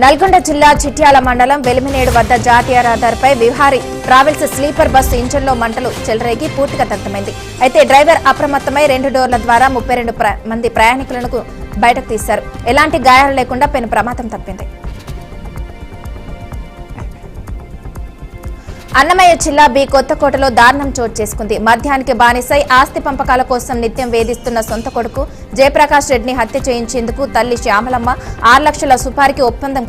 నల్గొండ జిల్లా చిట్యాల మండలం వెలిమినేడు వద్ద జాతీయ రహదారిపై విహారీ ట్రావెల్స్ స్లీపర్ బస్సు ఇంజన్లో మంటలు చెలరేగి పూర్తిగా దగ్ధమైంది. అయితే డ్రైవర్ అప్రమత్తమై 2 డోర్ల ద్వారా 32 మంది ప్రయాణికులను బయటకు తీశారు. ఎలాంటి గాయాలు లేకుండా పెను ప్రమాదం తప్పింది. అన్నమయ్య జిల్లా బి కొత్తకోటలో దారుణం చోటు చేసుకుంది. మద్యానికి బానిసై ఆస్తి పంపకాల కోసం నిత్యం వేధిస్తున్న సొంత కొడుకు జయప్రకాష్ రెడ్డిని హత్య చేయించేందుకు తల్లి శ్యామలమ్మ 6 లక్షల సుపారీకి ఒప్పందం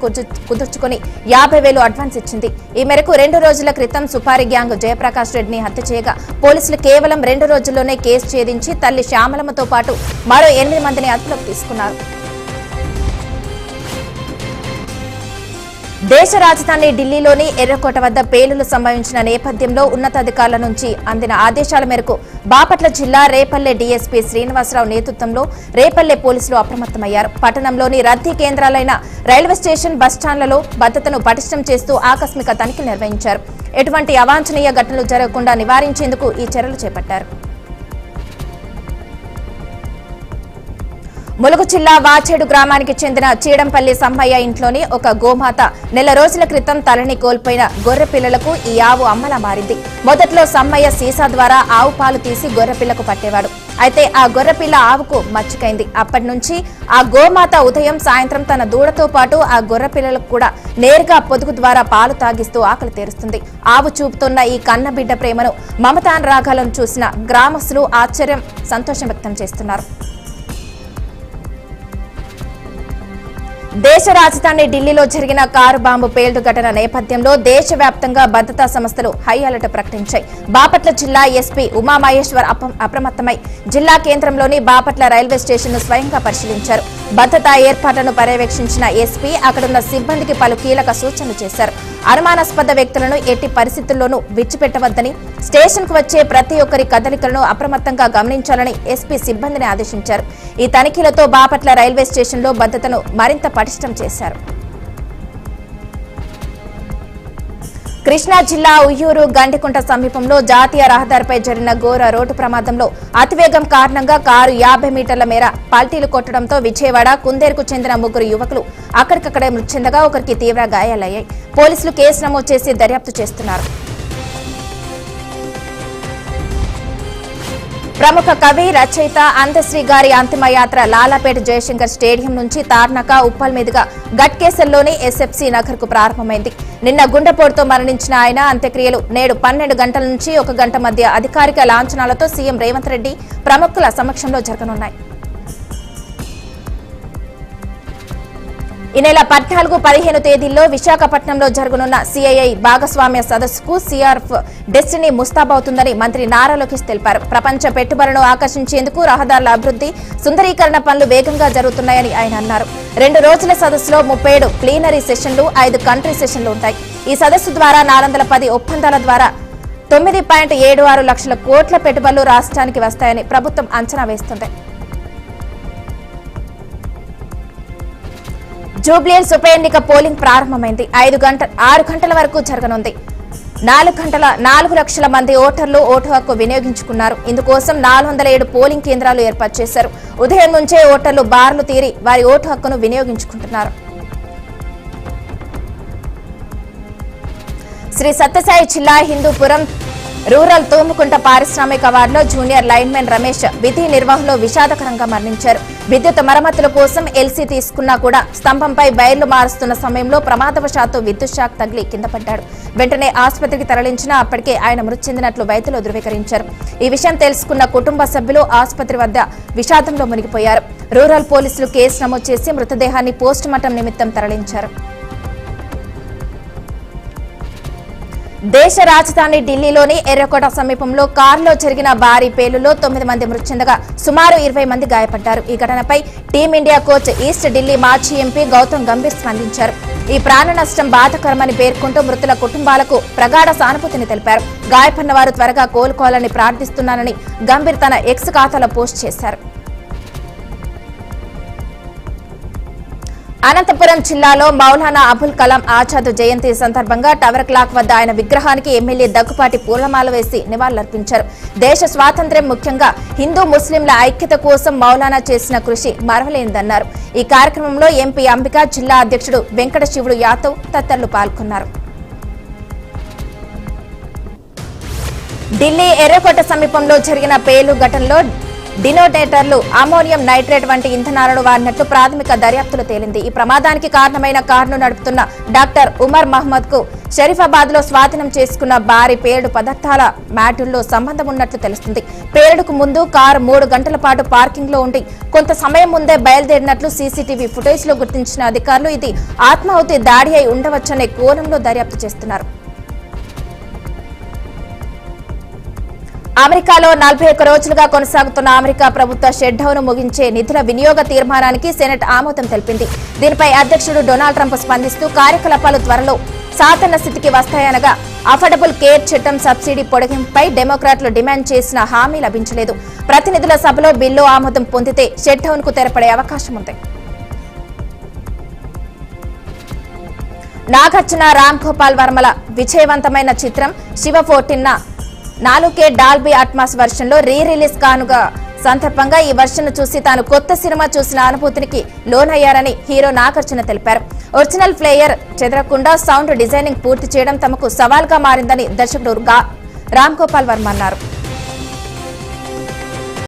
కుదుర్చుకుని 50,000 అడ్వాన్స్ ఇచ్చింది. ఈ మేరకు 2 రోజుల క్రితం సుపారీ గ్యాంగ్ జయప్రకాష్ రెడ్డిని హత్య చేయగా పోలీసులు కేవలం 2 రోజుల్లోనే కేసు ఛేదించి తల్లి శ్యామలమ్మతో పాటు మరో 8 మందిని అదుపులోకి తీసుకున్నారు. దేశ రాజధాని ఢిల్లీలోని ఎర్రకోట వద్ద పేలులు సంభవించిన నేపథ్యంలో ఉన్నతాధికారుల నుంచి అందిన ఆదేశాల మేరకు బాపట్ల జిల్లా రేపల్లె డీఎస్పీ శ్రీనివాసరావు నేతృత్వంలో రేపల్లె పోలీసులు అప్రమత్తమయ్యారు. పట్టణంలోని రద్దీ కేంద్రాలైన రైల్వే స్టేషన్, బస్టాండ్లలో భద్రతను పటిష్టం చేస్తూ ఆకస్మిక తనిఖీలు నిర్వహించారు. ఎటువంటి అవాంఛనీయ ఘటనలు జరగకుండా నివారించేందుకు ఈ చర్యలు చేపట్టారు. ములుగు జిల్లా వాచేడు గ్రామానికి చెందిన చీడంపల్లి సమ్మయ్య ఇంట్లోని ఒక గోమాత నెల రోజుల క్రితం తలని కోల్పోయిన గొర్రె పిల్లలకు ఈ ఆవు అమ్మలా మారింది. మొదట్లో సమ్మయ్య సీసా ద్వారా ఆవు పాలు తీసి గొర్రెపిల్లకు పట్టేవాడు. అయితే ఆ గొర్రెపిల్ల ఆవుకు మచ్చికైంది. అప్పటి నుంచి ఆ గోమాత ఉదయం, సాయంత్రం తన దూడతో పాటు ఆ గొర్రెపిల్లలకు కూడా నేరుగా పొదుగు ద్వారా పాలు తాగిస్తూ ఆకలి తీరుస్తుంది. ఆవు చూపుతున్న ఈ కన్నబిడ్డ ప్రేమను, మమతానురాగాలను చూసిన గ్రామస్తులు ఆశ్చర్యం, సంతోషం వ్యక్తం చేస్తున్నారు. దేశ రాజధాని ఢిల్లీలో జరిగిన కారు బాంబు పేలుడు ఘటన నేపథ్యంలో దేశవ్యాప్తంగా భద్రతా సంస్థలు హై అలర్ట్ ప్రకటించాయి. బాపట్ల జిల్లా ఎస్పీ ఉమామహేశ్వర్ అప్రమత్తమై జిల్లా కేంద్రంలోని బాపట్ల రైల్వే స్టేషన్ను స్వయంగా పరిశీలించారు. భద్రతా ఏర్పాట్లను పర్యవేక్షించిన ఎస్పీ అక్కడున్న సిబ్బందికి పలు కీలక సూచనలు చేశారు. అనుమానాస్పద వ్యక్తులను ఎట్టి పరిస్థితుల్లోనూ విడిచిపెట్టవద్దని, స్టేషన్కు వచ్చే ప్రతి ఒక్కరి కదలికలను అప్రమత్తంగా గమనించాలని ఎస్పీ సిబ్బందిని ఆదేశించారు. ఈ తనిఖీలతో బాపట్ల రైల్వే స్టేషన్లో భద్రతను మరింత పటిష్టం చేశారు. కృష్ణా జిల్లా ఉయ్యూరు గండికుంట సమీపంలో జాతీయ రహదారిపై జరిగిన ఘోర రోడ్డు ప్రమాదంలో అతివేగం కారణంగా కారు 50 మీటర్ల మేర పల్టీలు కొట్టడంతో విజయవాడ, కుందేరుకు చెందిన 3 యువకులు అక్కడికక్కడే మృతి చెందగా ఒకరికి తీవ్ర గాయాలయ్యాయి. పోలీసులు కేసు నమోదు చేసి దర్యాప్తు చేస్తున్నారు. ప్రముఖ కవి, రచయిత అందశ్రీ గారి అంతిమయాత్ర లాలాపేట జయశంకర్ స్టేడియం నుంచి తార్నాక, ఉప్పల్ మీదుగా గట్కేసర్లోని ఎస్ఎఫ్సి నగర్ కు ప్రారంభమైంది. నిన్న గుండెపోటుతో మరణించిన ఆయన అంత్యక్రియలు నేడు 12 గంటల నుంచి 1 గంట మధ్య అధికారిక లాంఛనాలతో సీఎం రేవంత్ రెడ్డి ప్రముఖుల సమక్షంలో జరగనున్నాయి. ఈ నెల 14, 15 తేదీల్లో విశాఖపట్నంలో జరగనున్న సిఐఐ భాగస్వామ్య సదస్సుకు సిఆర్ఎఫ్ డెస్టినీ ముస్తాబవుతుందని మంత్రి నారా లోకేష్ తెలిపారు. ప్రపంచ పెట్టుబడులను ఆకర్షించేందుకు రహదారుల అభివృద్ధి, సుందరీకరణ పనులు వేగంగా జరుగుతున్నాయని ఆయన అన్నారు. 2 రోజుల సదస్సులో 37 ప్లీనరీ సెషన్లు, 5 కంట్రీ సెషన్లు ఉంటాయి. ఈ సదస్సు ద్వారా 410 ఒప్పందాల ద్వారా 9.76 లక్షల కోట్ల పెట్టుబడులు రాష్ట్రానికి వస్తాయని ప్రభుత్వం అంచనా వేస్తుంది. జూబ్లీహిల్స్ ఉప ఎన్నిక పోలింగ్ ప్రారంభమైంది. 6 గంటల వరకు జరగనుంది. 4 లక్షల మంది ఓటర్లు ఓటు హక్కు వినియోగించుకున్నారు. ఇందుకోసం 407 పోలింగ్ కేంద్రాలు ఏర్పాటు చేశారు. ఉదయం నుంచే ఓటర్లు బార్లు తీరి వారి ఓటు హక్కును వినియోగించుకుంటున్నారు. శ్రీ సత్యసాయి జిల్లా హిందూపురం రూరల్ తూముకుంట పారిశ్రామిక వార్డులో జూనియర్ లైన్మెన్ రమేష్ విధి నిర్వహణలో విషాదకరంగా మరణించారు. విద్యుత్ మరమ్మతుల కోసం ఎల్సీ తీసుకున్నా కూడా స్తంభంపై వైర్లు మారుస్తున్న సమయంలో ప్రమాదవశాత్తు విద్యుత్ షాక్ తగిలి కింద పడ్డాడు. వెంటనే ఆసుపత్రికి తరలించినా అప్పటికే ఆయన మృతి చెందినట్లు వైద్యులు ధృవీకరించారు. ఈ విషయం తెలుసుకున్న కుటుంబ సభ్యులు ఆసుపత్రి వద్ద విషాదంలో మునిగిపోయారు. రూరల్ పోలీసులు కేసు నమోదు చేసి మృతదేహాన్ని పోస్టుమార్టం నిమిత్తం తరలించారు. దేశ రాజధాని ఢిల్లీలోని ఎర్రకోట సమీపంలో కారులో జరిగిన భారీ పేలులో 9 మంది మృతి చెందగా సుమారు 20 మంది గాయపడ్డారు. ఈ ఘటనపై టీమిండియా కోచ్, ఈస్ట్ ఢిల్లీ మాజీ ఎంపీ గౌతమ్ గంభీర్ స్పందించారు. ఈ ప్రాణ నష్టం బాధాకరమని పేర్కొంటూ మృతుల కుటుంబాలకు ప్రగాఢ సానుభూతిని తెలిపారు. గాయపడిన వారు త్వరగా కోలుకోవాలని ప్రార్థిస్తున్నానని గంభీర్ తన ఎక్స్ ఖాతాలో పోస్ట్ చేశారు. అనంతపురం జిల్లాలో మౌలానా అబుల్ కలాం ఆజాద్ జయంతి సందర్భంగా టవర్ క్లాక్ వద్ద ఆయన విగ్రహానికి ఎమ్మెల్యే దగ్గుపాటి పూలమాల వేసి నివాళులర్పించారు. దేశ స్వాతంత్ర్యం ముఖ్యంగా హిందూ ముస్లింల ఐక్యత కోసం మౌలానా చేసిన కృషి మరవలేనిదన్నారు. ఈ కార్యక్రమంలో ఎంపీ అంబిక, జిల్లా అధ్యక్షుడు వెంకట శివుడు యాదవ్ తదితరులు పాల్గొన్నారు. ఢిల్లీ ఎర్రకోట సమీపంలో జరిగిన పేలు ఘటనలో డినోటేటర్లు అమోనియం నైట్రేట్ వంటి ఇంధనాలను వాడినట్లు ప్రాథమిక దర్యాప్తులో తేలింది. ఈ ప్రమాదానికి కారణమైన కారును నడుపుతున్న డాక్టర్ ఉమర్ మహమ్మద్ కు షరీఫాబాద్ లో స్వాధీనం చేసుకున్న భారీ పేలుడు పదార్థాల మ్యాటుల్లో సంబంధం ఉన్నట్లు తెలుస్తుంది. పేలుడుకు ముందు కారు 3 గంటల పాటు పార్కింగ్ లో ఉండి కొంత సమయం ముందే బయలుదేరినట్లు సీసీటీవీ ఫుటేజ్ లో గుర్తించిన అధికారులు ఇది ఆత్మాహుతి దాడి అయి ఉండవచ్చనే కోణంలో దర్యాప్తు చేస్తున్నారు. అమెరికాలో 41 రోజులుగా కొనసాగుతున్న అమెరికా ప్రభుత్వ షట్ డౌన్ ముగించే నిధుల వినియోగ తీర్మానానికి సెనెట్ ఆమోదం తెలిపింది. దీనిపై అధ్యక్షుడు డొనాల్డ్ ట్రంప్ స్పందిస్తూ కార్యకలాపాలు త్వరలో సాధారణ స్థితికి వస్తాయనగా అఫోర్డబుల్ కేర్ చట్టం సబ్సిడీ పొడిగింపుపై డెమోక్రాట్లు డిమాండ్ చేసిన హామీ లభించలేదు. ప్రతినిధుల సభలో బిల్లు ఆమోదం పొందితే షట్ డౌన్ కు తెరపడే అవకాశం ఉంది. నాగార్జున, రామ్ గోపాల్ వర్మల విజయవంతమైన చిత్రం Shiva 14 4K Dolby Atmos version లో రిలీజ్ కానుగా సందర్భంగా ఈ వర్షన్ చూసి తాను కొత్త సినిమా చూసిన అనుభూతికి లోనయ్యారని హీరో నాగార్జున తెలిపారు. ఒరిజినల్ ప్లేయర్ చెదరకుండా సౌండ్ డిజైనింగ్ పూర్తి చేయడం తమకు సవాల్గా మారిందని దర్శకుడు రామ్ గోపాల్ వర్మ అన్నారు.